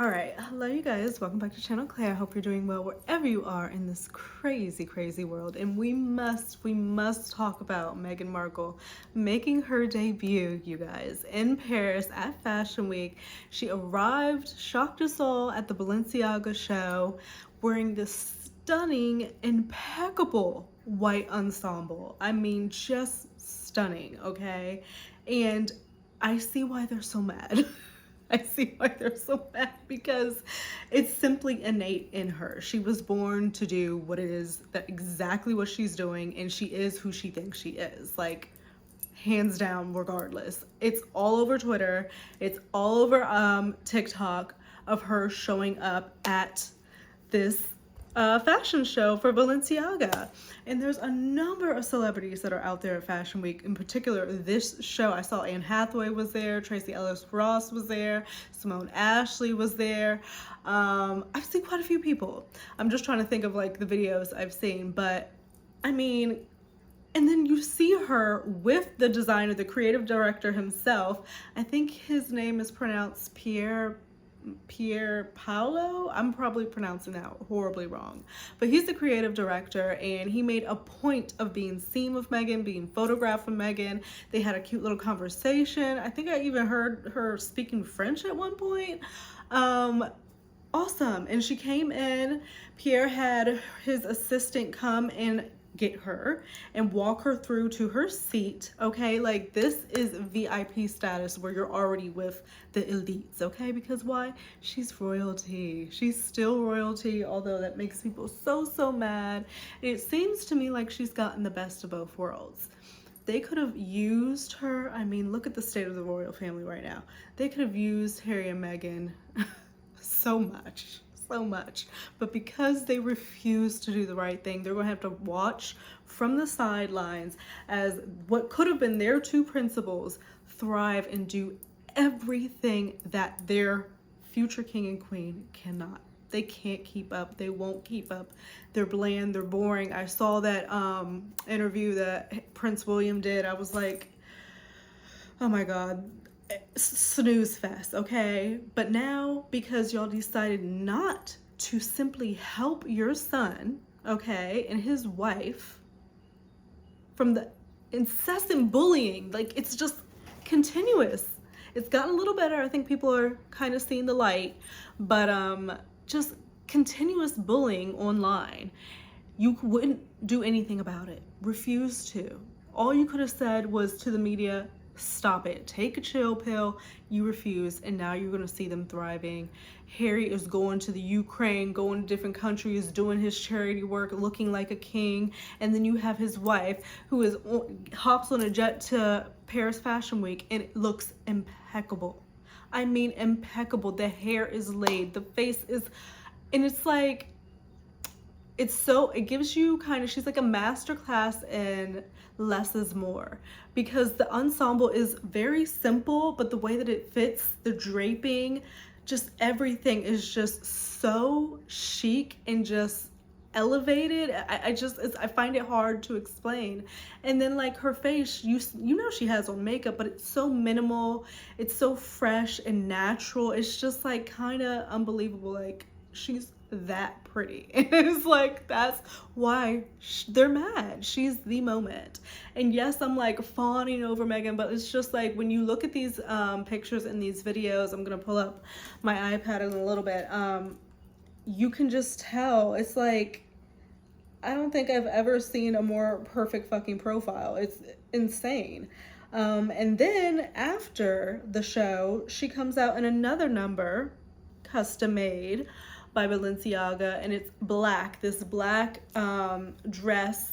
All right, hello you guys, welcome back to channel Claire. I hope you're doing well wherever you are in this crazy world. And we must talk about Meghan Markle making her debut, you guys, in Paris at Fashion Week. She arrived, shocked us all at the Balenciaga show, wearing this stunning, impeccable white ensemble. I mean, just stunning, okay? And I see why they're so mad. I see why they're so mad, because it's simply innate in her. She was born to do what it is, that exactly what she's doing, and she is who she thinks she is. Like, hands down, regardless. It's all over Twitter. It's all over TikTok of her showing up at this fashion show for Balenciaga. And there's a number of celebrities that are out there at Fashion Week. In particular, this show, I saw Anne Hathaway was there, Tracy Ellis Ross was there, Simone Ashley was there. I've seen quite a few people. I'm just trying to think of like the videos I've seen, but I mean, and then you see her with the designer, the creative director himself. I think his name is pronounced Pierre Paolo. I'm probably pronouncing that horribly wrong, but he's the creative director, and he made a point of being seen with Meghan, being photographed with Meghan. They had a cute little conversation. I think I even heard her speaking French at one point. Awesome. And she came in, Pierre had his assistant come and get her and walk her through to her seat. Okay, like this is VIP status where you're already with the elites. Okay, because why? She's royalty. She's still royalty, although that makes people so mad. It seems to me like she's gotten the best of both worlds. They could have used her. I mean, look at the state of the royal family right now. They could have used Harry and Meghan so much, but because they refuse to do the right thing, they're gonna have to watch from the sidelines as what could have been their two principals thrive and do everything that their future king and queen cannot. They can't keep up. They won't keep up. They're bland, they're boring. I saw that interview that Prince William did. I was like, oh my God, snooze fest, okay? But now, because y'all decided not to simply help your son, okay, and his wife from the incessant bullying, like it's just continuous. It's gotten a little better. I think people are kind of seeing the light, but just continuous bullying online. You wouldn't do anything about it. Refuse to. All you could have said was to the media, stop it, take a chill pill. You refuse, and now you're gonna see them thriving. Harry is going to the Ukraine, going to different countries, doing his charity work, looking like a king. And then you have his wife who hops on a jet to Paris Fashion Week, and it looks impeccable. I mean, impeccable. The hair is laid, the face is, and it's like, it gives you kind of, she's like a master class in less is more, because the ensemble is very simple, but the way that it fits, the draping, just everything is just so chic and just elevated. I find it hard to explain. And then like her face, you know she has on makeup, but it's so minimal, it's so fresh and natural. It's just like kind of unbelievable. Like, she's that pretty. And it's like, that's why they're mad. She's the moment. And yes, I'm like fawning over Meghan, but it's just like when you look at these pictures and these videos, I'm gonna pull up my iPad in a little bit, you can just tell. It's like, I don't think I've ever seen a more perfect fucking profile. It's insane. And then after the show, she comes out in another number, custom made by Balenciaga, and it's black, this black dress.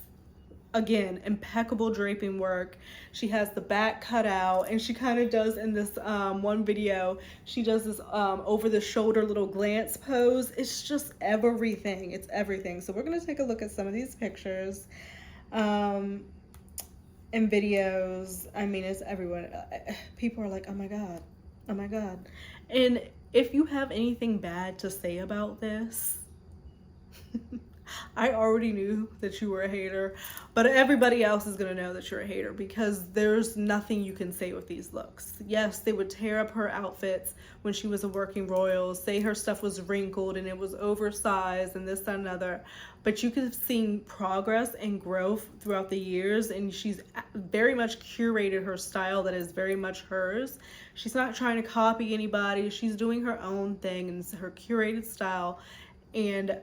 Again, impeccable draping work. She has the back cut out, and she kind of does in this one video, she does this over the shoulder little glance pose. It's just everything. It's everything. So we're gonna take a look at some of these pictures and videos. I mean, it's everyone. People are like, oh my God, oh my God. And if you have anything bad to say about this, I already knew that you were a hater, but everybody else is going to know that you're a hater because there's nothing you can say with these looks. Yes, they would tear up her outfits when she was a working royal, say her stuff was wrinkled and it was oversized and this, that, and another. But you could have seen progress and growth throughout the years, and she's very much curated her style that is very much hers. She's not trying to copy anybody, she's doing her own thing and it's her curated style. And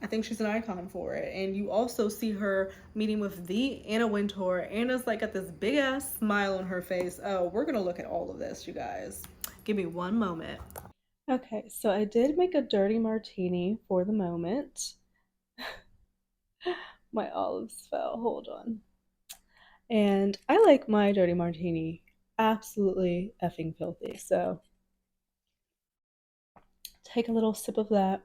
I think she's an icon for it. And you also see her meeting with the Anna Wintour. Anna's like got this big ass smile on her face. Oh, we're gonna look at all of this, you guys. Give me one moment. Okay, so I did make a dirty martini for the moment. My olives fell. Hold on. And I like my dirty martini absolutely effing filthy. So take a little sip of that.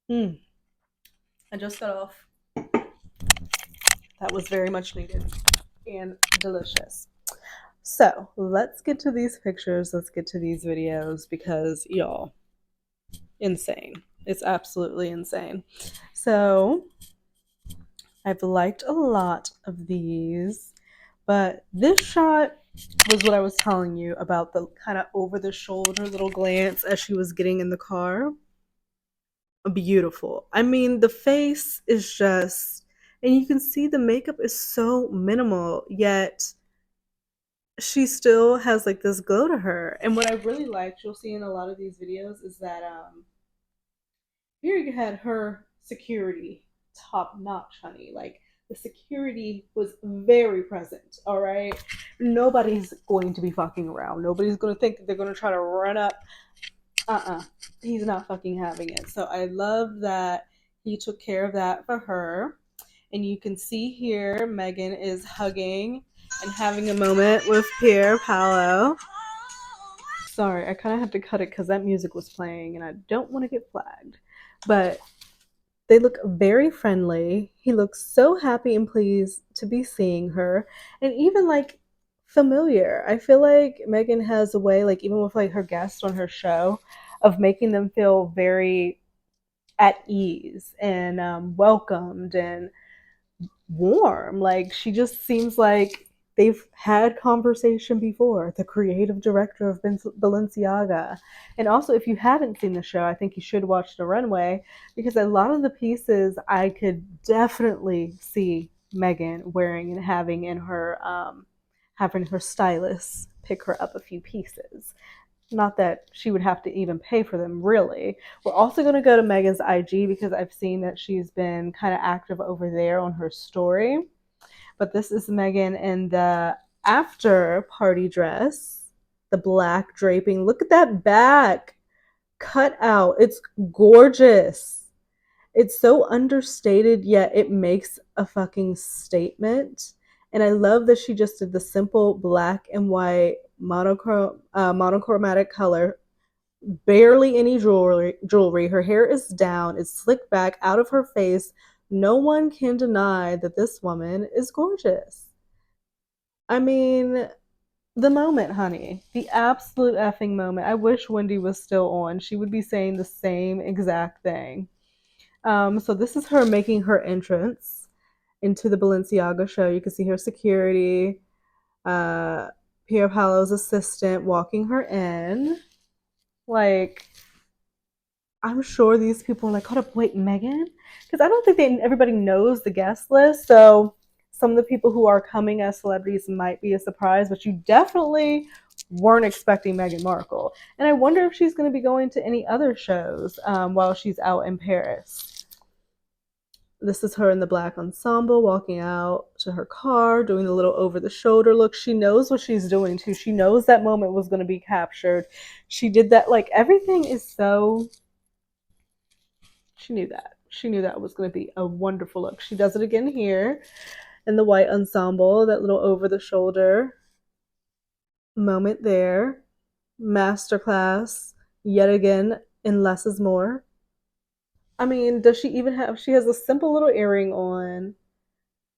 I just got off. That was very much needed and delicious. So let's get to these pictures. Let's get to these videos because y'all, insane. It's absolutely insane. So I've liked a lot of these, but this shot was what I was telling you about, the kind of over the shoulder little glance as she was getting in the car. Beautiful. I mean, the face is just, and you can see the makeup is so minimal, yet she still has like this glow to her. And what I really liked, you'll see in a lot of these videos, is that here you had her security top notch, honey. Like the security was very present. All right, nobody's going to be fucking around. Nobody's going to think that they're going to try to run up. He's not fucking having it. So I love that he took care of that for her. And you can see here Meghan is hugging and having a moment with Pier Paolo. Sorry, I kind of have to cut it because that music was playing and I don't want to get flagged. But they look very friendly. He looks so happy and pleased to be seeing her, and even like familiar. I feel like Meghan has a way, like even with like her guests on her show, of making them feel very at ease and welcomed and warm. Like she just seems like they've had conversation before. The creative director of Balenciaga. And also, if you haven't seen the show, I think you should watch The Runway because a lot of the pieces I could definitely see Meghan wearing and having her stylist pick her up a few pieces. Not that she would have to even pay for them, really. We're also going to go to Meghan's IG because I've seen that she's been kind of active over there on her story. But this is Meghan in the after party dress, the black draping. Look at that back cut out. It's gorgeous. It's so understated, yet it makes a fucking statement. And I love that she just did the simple black and white monochromatic color, barely any jewelry. Her hair is down, it's slicked back out of her face. No one can deny that this woman is gorgeous. I mean, the moment, honey. The absolute effing moment. I wish Wendy was still on. She would be saying the same exact thing. So this is her making her entrance into the Balenciaga show. You can see her security, Pier Paolo's assistant walking her in. Like, I'm sure these people are like, hold up, wait, Meghan? Because I don't think everybody knows the guest list. So some of the people who are coming as celebrities might be a surprise, but you definitely weren't expecting Meghan Markle. And I wonder if she's going to be going to any other shows while she's out in Paris. This is her in the black ensemble walking out to her car, doing the little over the shoulder look. She knows what she's doing too. She knows that moment was going to be captured. She did that. Like everything is so. She knew that. She knew that was going to be a wonderful look. She does it again here in the white ensemble, that little over the shoulder moment there. Masterclass yet again in less is more. I mean, does she even have, she has a simple little earring on,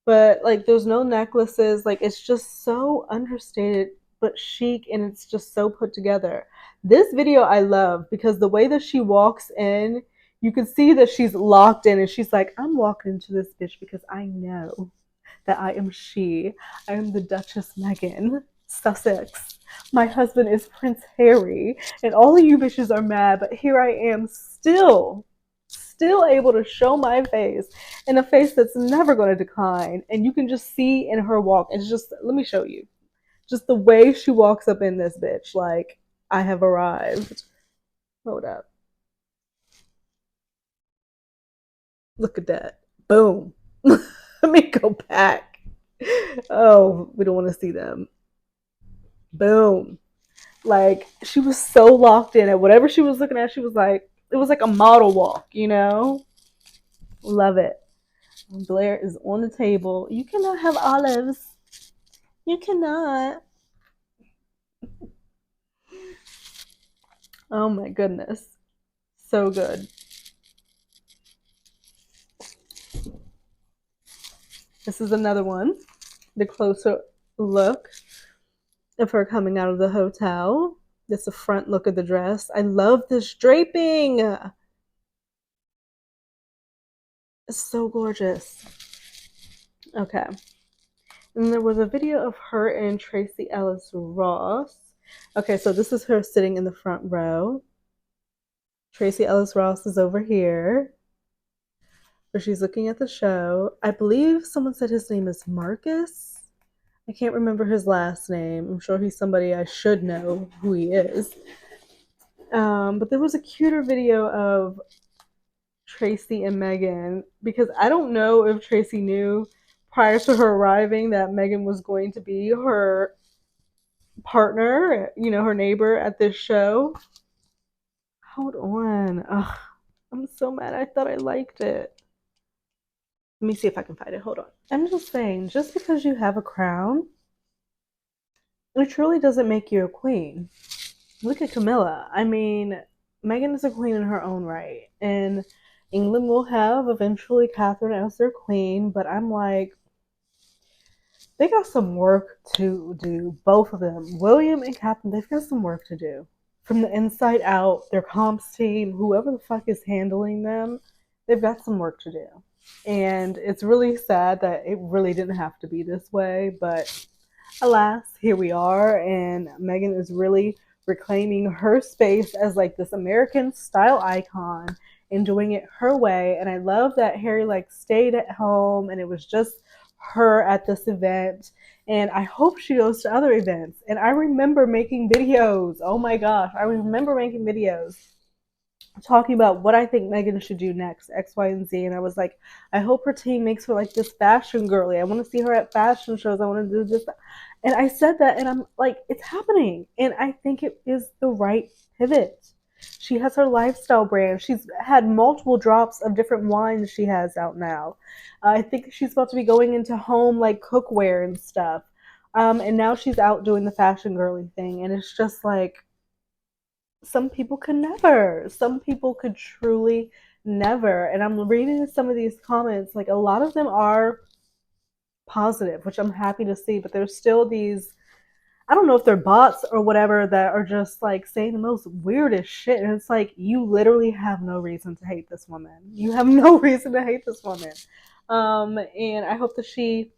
but like there's no necklaces. Like it's just so understated but chic and it's just so put together. This video I love because the way that she walks in, You can see that she's locked in and she's like, I'm walking into this bitch because I know that I am she. I am the Duchess Meghan, Sussex. My husband is Prince Harry, and all of you bitches are mad, but here I am still able to show my face in a face that's never going to decline. And you can just see in her walk, it's just, let me show you. Just the way she walks up in this bitch, like, I have arrived. Hold up. Look at that. Boom. Let me go back. Oh, we don't want to see them. Boom. Like, she was so locked in at whatever she was looking at. She was like, it was like a model walk, you know? Love it. Blair is on the table. You cannot have olives. You cannot. Oh my goodness. So good. This is another one. The closer look of her coming out of the hotel. That's the front look of the dress. I love this draping. It's so gorgeous. Okay. And there was a video of her and Tracy Ellis Ross. Okay, so this is her sitting in the front row. Tracy Ellis Ross is over here, where she's looking at the show. I believe someone said his name is Marcus. I can't remember his last name. I'm sure he's somebody I should know who he is. But there was a cuter video of Tracy and Meghan, because I don't know if Tracy knew prior to her arriving that Meghan was going to be her partner, you know, her neighbor at this show. Hold on. Ugh, I'm so mad. I thought I liked it. Let me see if I can find it. Hold on. I'm just saying, just because you have a crown, it truly doesn't make you a queen. Look at Camilla. I mean, Meghan is a queen in her own right. And England will have eventually Catherine as their queen, but I'm like, they got some work to do, both of them. William and Catherine, they've got some work to do. From the inside out, their comps team, whoever the fuck is handling them, they've got some work to do. And it's really sad that it really didn't have to be this way, but alas, here we are, and Meghan is really reclaiming her space as like this American style icon and doing it her way. And I love that Harry like stayed at home and it was just her at this event. And I hope she goes to other events. And I remember making videos. Oh my gosh, I remember making videos talking about what I think Meghan should do next, X, Y, and Z. And I was like, I hope her team makes her like this fashion girly. I want to see her at fashion shows. I want to do this. And I said that, and I'm like, it's happening. And I think it is the right pivot. She has her lifestyle brand. She's had multiple drops of different wines she has out now. I think she's about to be going into home like cookware and stuff. And now she's out doing the fashion girly thing. And it's just like, some people could never. Some people could truly never. And I'm reading some of these comments, like a lot of them are positive, which I'm happy to see, but there's still these, I don't know if they're bots or whatever, that are just like saying the most weirdest shit. And it's like, you literally have no reason to hate this woman. You have no reason to hate this woman. And I hope that she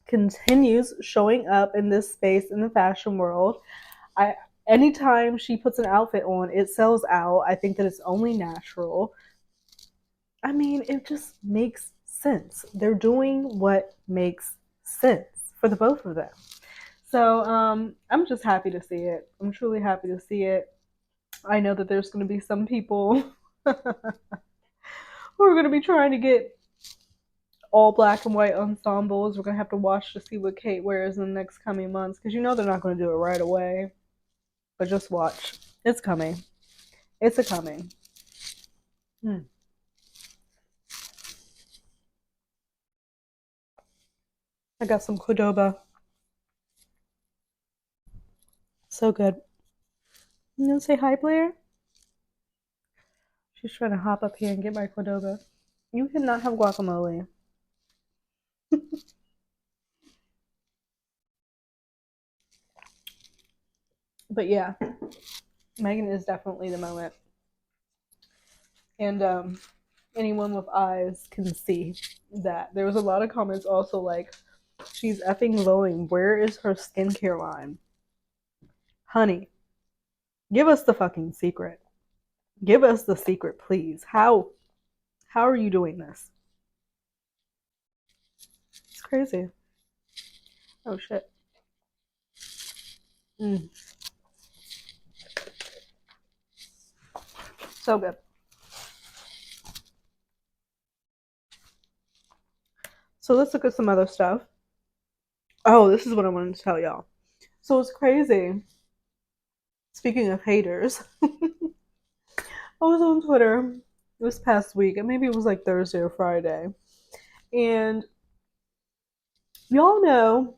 continues showing up in this space in the fashion world. Anytime she puts an outfit on, it sells out. I think that it's only natural. I mean, it just makes sense. They're doing what makes sense for the both of them. So I'm just happy to see it. I'm truly happy to see it. I know that there's going to be some people who are going to be trying to get all black and white ensembles. We're going to have to watch to see what Kate wears in the next coming months, because you know they're not going to do it right away. But just watch. It's coming. It's a coming. I got some Cordoba. So good. You want to say hi, Blair? She's trying to hop up here and get my Cordoba. You cannot have guacamole. But yeah, Meghan is definitely the moment. And anyone with eyes can see that. There was a lot of comments also like, she's effing glowing. Where is her skincare line? Honey, give us the fucking secret. Give us the secret, please. How are you doing this? It's crazy. Oh shit. Mm, so good. So let's look at some other stuff. Oh, this is what I wanted to tell y'all. So it's crazy. Speaking of haters, I was on Twitter this past week, and maybe it was like Thursday or Friday. And y'all know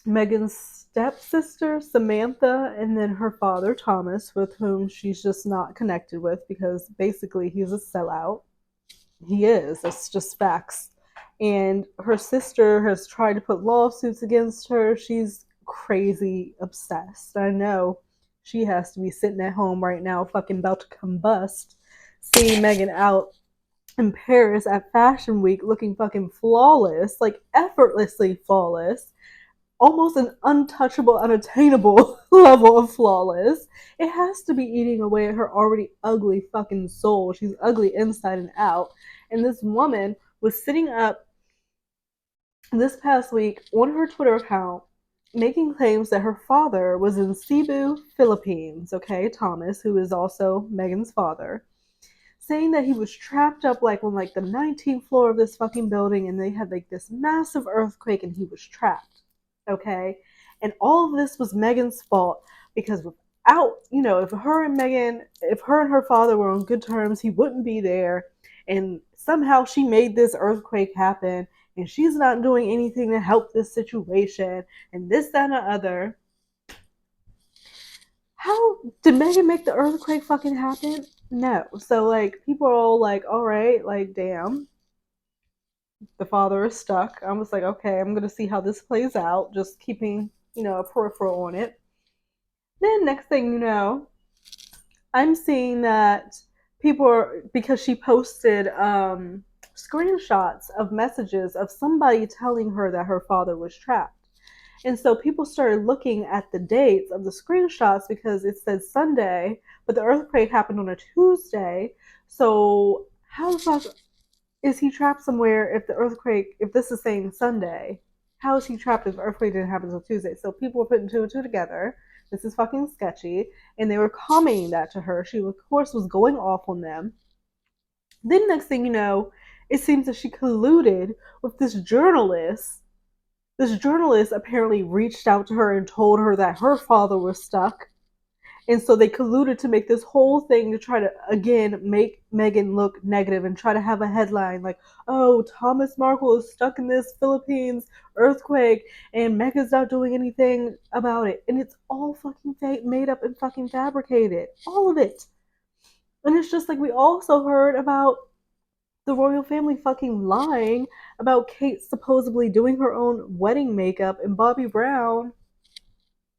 Meghan's stepsister, Samantha, and then her father, Thomas, with whom she's just not connected with because basically he's a sellout. He is. It's just facts. And her sister has tried to put lawsuits against her. She's crazy obsessed. I know she has to be sitting at home right now, fucking about to combust, seeing Meghan out in Paris at Fashion Week looking fucking flawless, like effortlessly flawless, almost an untouchable, unattainable level of flawless. It has to be eating away at her already ugly fucking soul. She's ugly inside and out. And this woman was sitting up this past week on her Twitter account making claims that her father was in Cebu, Philippines, okay, Thomas, who is also Meghan's father, saying that he was trapped up like on like the 19th floor of this fucking building and they had like this massive earthquake and he was trapped. Okay? And all of this was Meghan's fault because without, if her and her father were on good terms, he wouldn't be there. And somehow she made this earthquake happen and she's not doing anything to help this situation and this, that, and the other. How did Meghan make the earthquake fucking happen? No. So like people are all like, all right, like damn, the father is stuck. I was like, okay, I'm gonna see how this plays out, just keeping, a peripheral on it. Then next thing you know, I'm seeing that people are because she posted screenshots of messages of somebody telling her that her father was trapped. And so people started looking at the dates of the screenshots because it said Sunday, but the earthquake happened on a Tuesday. So how the fuck is he trapped somewhere if this is saying Sunday? How is he trapped if the earthquake didn't happen until Tuesday? So people were putting two and two together. This is fucking sketchy. And they were commenting that to her. She, of course, was going off on them. Then next thing you know, it seems that she colluded with this journalist. This journalist apparently reached out to her and told her that her father was stuck. And so they colluded to make this whole thing to try to, again, make Meghan look negative and try to have a headline like, oh, Thomas Markle is stuck in this Philippines earthquake and Meghan's not doing anything about it. And it's all fucking made up and fucking fabricated. All of it. And it's just like we also heard about the royal family fucking lying about Kate supposedly doing her own wedding makeup and Bobby Brown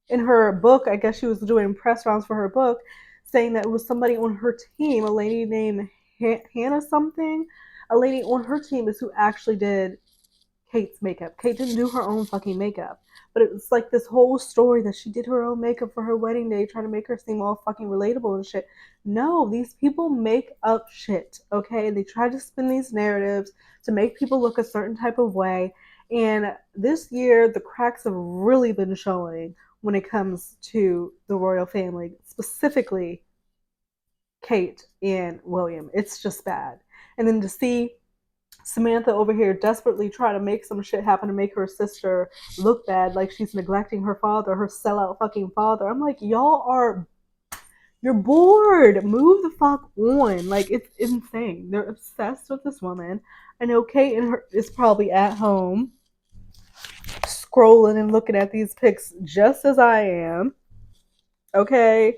in her book, I guess she was doing press rounds for her book, saying that it was somebody on her team, a lady named Hannah something. A lady on her team is who actually did Kate's makeup. Kate didn't do her own fucking makeup. But it was like this whole story that she did her own makeup for her wedding day, trying to make her seem all fucking relatable and shit. No, these people make up shit, okay? They try to spin these narratives to make people look a certain type of way. And this year, the cracks have really been showing when it comes to the royal family, specifically Kate and William. It's just bad. And then to see Samantha over here desperately trying to make some shit happen to make her sister look bad, like she's neglecting her father, her sellout fucking father. I'm like, you're bored. Move the fuck on. Like, it's insane. They're obsessed with this woman. I know Kate and her is probably at home scrolling and looking at these pics just as I am. Okay,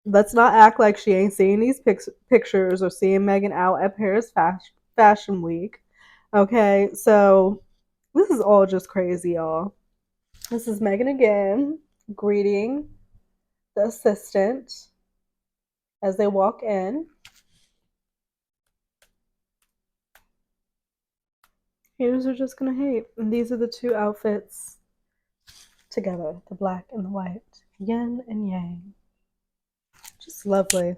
let's not act like she ain't seeing these pictures or seeing Meghan out at Paris Fashion Week. Okay, so this is all just crazy, y'all. This is Meghan again, greeting the assistant as they walk in. Haters are just gonna hate. And these are the two outfits together, the black and the white. Yin and yang. Just lovely.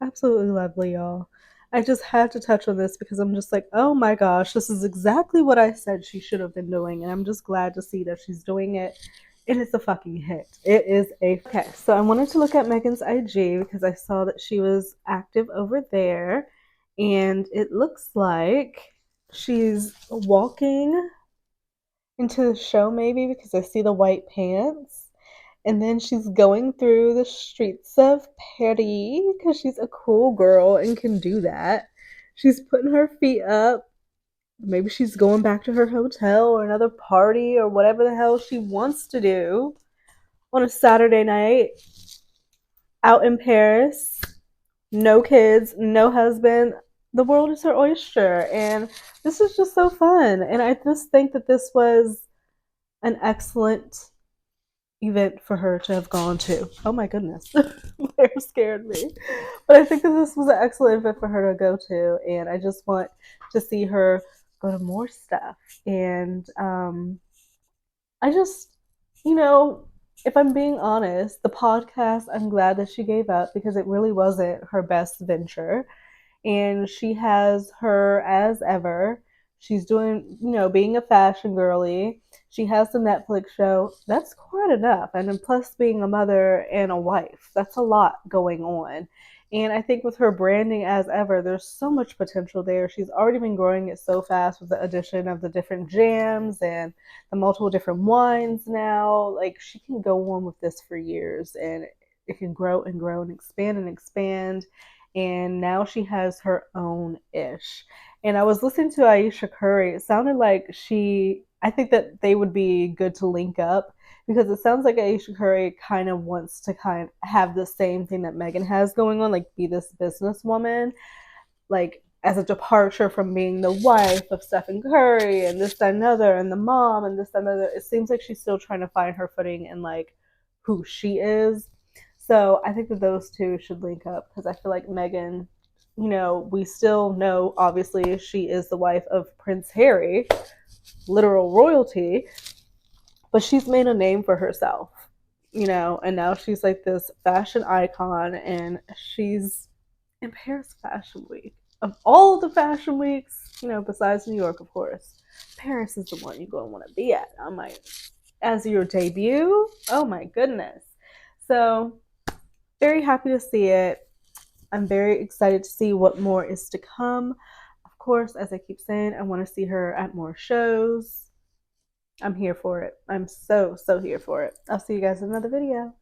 Absolutely lovely, y'all. I just had to touch on this because I'm just like, oh my gosh, this is exactly what I said she should have been doing. And I'm just glad to see that she's doing it. And it's a fucking hit. It is a. Okay, so I wanted to look at Meghan's IG because I saw that she was active over there. And it looks like she's walking into the show, maybe because I see the white pants. And then she's going through the streets of Paris because she's a cool girl and can do that. She's putting her feet up. Maybe she's going back to her hotel or another party or whatever the hell she wants to do on a Saturday night out in Paris. No kids, no husband. The world is her oyster. And this is just so fun. And I just think that this was an excellent event for her to have gone to. Oh my goodness. They scared me. But I think that this was an excellent event for her to go to. And I just want to see her go to more stuff. And I just, you know, if I'm being honest, the podcast, I'm glad that she gave up because it really wasn't her best venture. And she has her as ever. She's doing, being a fashion girly. She has the Netflix show. That's quite enough. And then plus being a mother and a wife, that's a lot going on. And I think with her branding as ever, there's so much potential there. She's already been growing it so fast with the addition of the different jams and the multiple different wines now. Like she can go on with this for years and it can grow and grow and expand and expand. And now she has her own ish. And I was listening to Aisha Curry. It sounded like I think that they would be good to link up because it sounds like Aisha Curry kind of wants to kind of have the same thing that Meghan has going on, like be this businesswoman, like as a departure from being the wife of Stephen Curry and this, that, and another, and the mom and this, that, and another. It seems like she's still trying to find her footing in like who she is. So I think that those two should link up because I feel like Meghan, we still know obviously she is the wife of Prince Harry, literal royalty, but she's made a name for herself, and now she's like this fashion icon and she's in Paris Fashion Week. Of all the fashion weeks, besides New York, of course, Paris is the one you're going to want to be at. I'm like, as your debut, oh my goodness. So, very happy to see it. I'm very excited to see what more is to come. Of course, as I keep saying, I want to see her at more shows. I'm here for it. I'm so, so here for it. I'll see you guys in another video.